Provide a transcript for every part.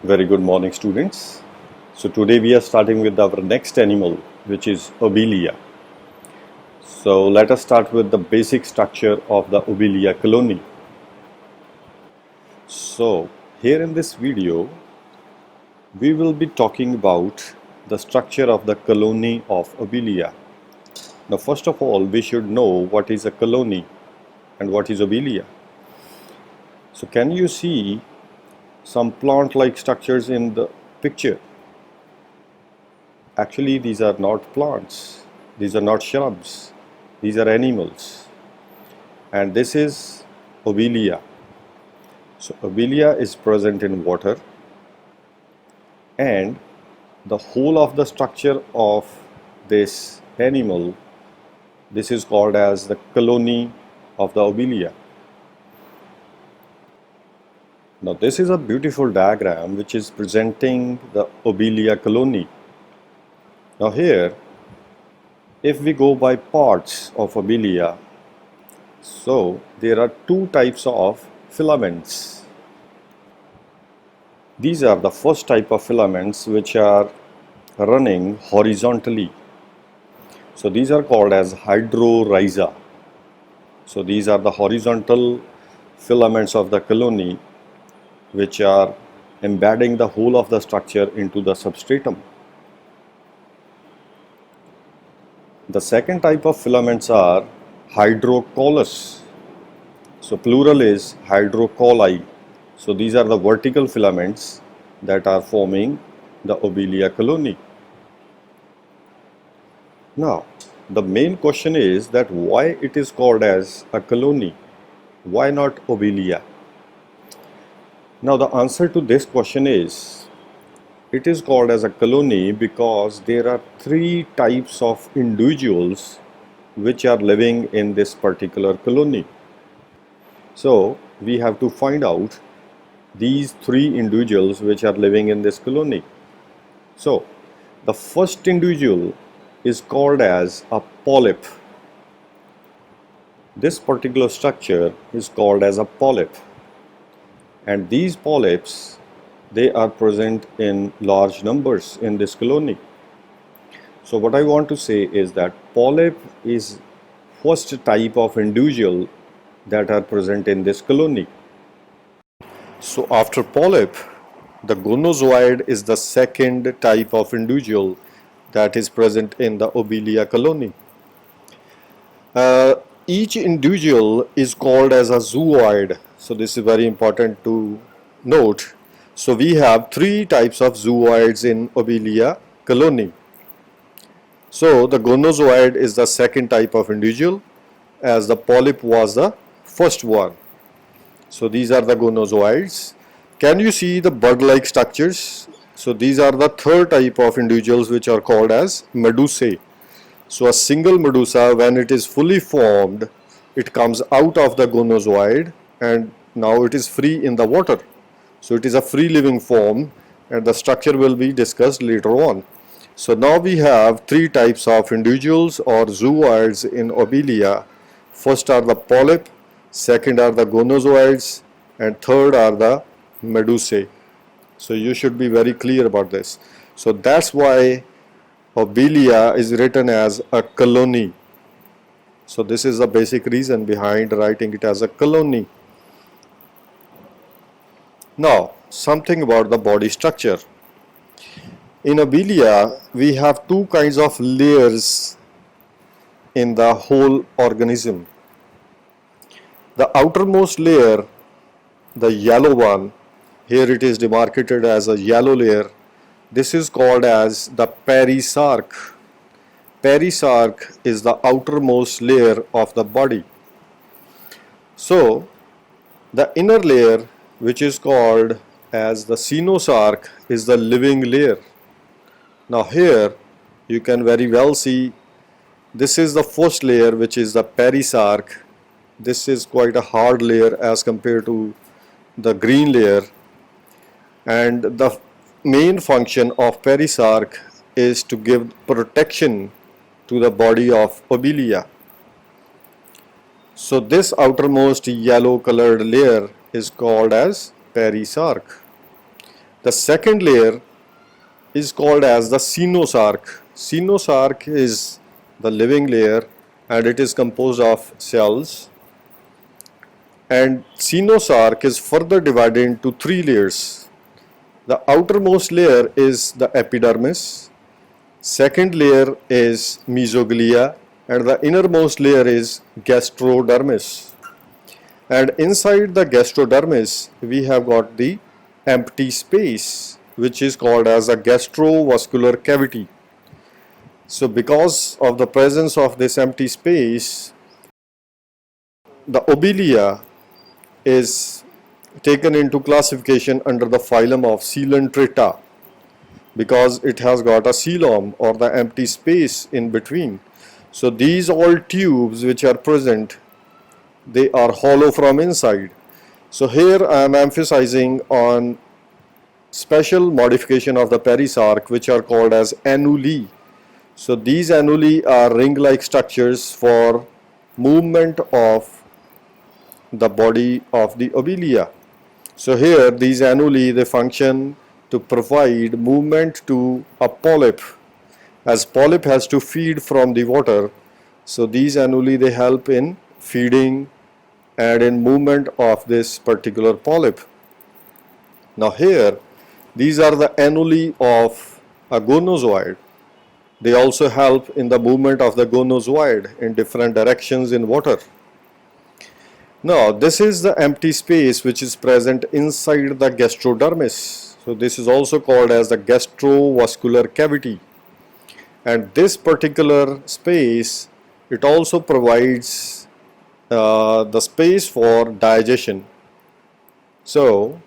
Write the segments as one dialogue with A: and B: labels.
A: Very good morning, students. So today we are starting with our next animal, which is Obelia. So let us start with the basic structure of the Obelia colony. So here in this video, we will be talking about the structure of the colony of Obelia. Now first of all, we should know what is a colony and what is Obelia. So can you see some plant-like structures in the picture? Actually, these are not plants, these are not shrubs, these are animals. And this is Obelia. So Obelia is present in water, and the whole of the structure of this animal, this is called as the colony of the Obelia. Now this is a beautiful diagram which is presenting the Obelia colony. Now here, if we go by parts of Obelia, so there are two types of filaments. These are the first type of filaments which are running horizontally. So these are called as hydrorhiza. So these are the horizontal filaments of the colony which are embedding the whole of the structure into the substratum. The second type of filaments are hydrocoelous. So plural is hydrocoeli. So these are the vertical filaments that are forming the Obelia colony. Now, the main question is that why it is called as a colony? Why not Obelia? Now, the answer to this question is, it is called as a colony because there are three types of individuals which are living in this particular colony. So, we have to find out these three individuals which are living in this colony. So, the first individual is called as a polyp. This particular structure is called as a polyp, and these polyps, they are present in large numbers in this colony. So what I want to say is that polyp is first type of individual that are present in this colony. So after polyp, the gonozoid is the second type of individual that is present in the Obelia colony. Each individual is called as a zooid. So this is very important to note. So we have three types of zooids in Obelia colony. So the gonozoid is the second type of individual, as the polyp was the first one. So these are the gonozoids. Can you see the bud-like structures? So these are the third type of individuals which are called as medusae. So a single medusa, when it is fully formed, it comes out of the gonozoid and now it is free in the water. So it is a free living form, and the structure will be discussed later on. So now we have three types of individuals or zooids in Obelia. First are the polyp, second are the gonozoids, and third are the medusae. So you should be very clear about this. So that's why Obelia is written as a colony. So this is the basic reason behind writing it as a colony. Now, something about the body structure. In Obelia, we have two kinds of layers in the whole organism. The outermost layer, the yellow one, here it is demarcated as a yellow layer. This is called as the perisarc. Perisarc is the outermost layer of the body. So, the inner layer, which is called as the coenosarc, is the living layer. Now here you can very well see this is the first layer, which is the perisarc. This is quite a hard layer as compared to the green layer, and the main function of perisarc is to give protection to the body of Obelia. So this outermost yellow colored layer is called as perisarc. The second layer is called as the coenosarc. Coenosarc is the living layer and it is composed of cells. And coenosarc is further divided into three layers. The outermost layer is the epidermis, second layer is mesoglea, and the innermost layer is gastrodermis. And inside the gastrodermis we have got the empty space, which is called as a gastrovascular cavity. So because of the presence of this empty space, the obelia is taken into classification under the phylum of Coelenterata because it has got a coelom or the empty space in between. So these all tubes which are present, they are hollow from inside. So here I am emphasizing on special modification of the perisarc which are called as annuli. So these annuli are ring-like structures for movement of the body of the obelia. So here these annuli, they function to provide movement to a polyp, as polyp has to feed from the water. So these annuli, they help in feeding and in movement of this particular polyp. Now here these are the annuli of a gonozoid. They also help in the movement of the gonozoid in different directions in water. Now this is the empty space which is present inside the gastrodermis. So this is also called as the gastrovascular cavity. And this particular space, it also provides the space for digestion. So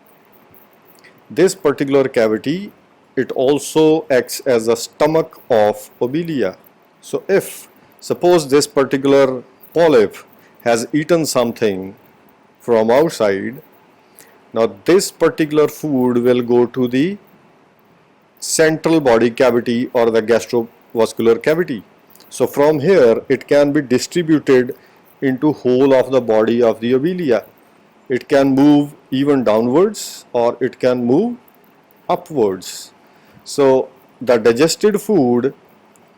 A: this particular cavity, it also acts as a stomach of obelia. So if suppose this particular polyp has eaten something from outside, now this particular food will go to the central body cavity or the gastrovascular cavity. So from here it can be distributed into whole of the body of the obelia. It can move even downwards or it can move upwards. So the digested food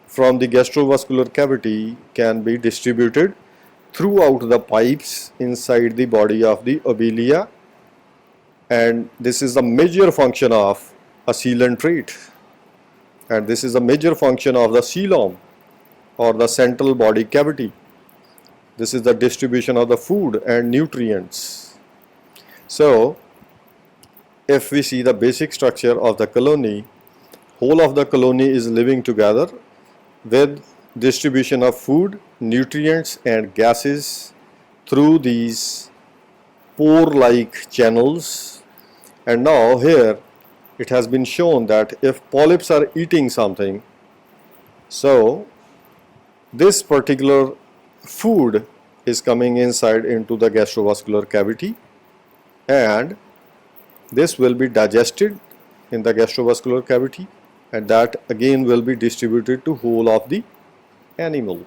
A: from the gastrovascular cavity can be distributed throughout the pipes inside the body of the obelia, and this is the major function of a coelenterate, and this is the major function of the coelom or the central body cavity. This is the distribution of the food and nutrients. So if we see the basic structure of the colony, whole of the colony is living together with distribution of food, nutrients and gases through these pore-like channels. And now here it has been shown that if polyps are eating something, so this particular food is coming inside into the gastrovascular cavity and this will be digested in the gastrovascular cavity, and that again will be distributed to whole of the animal.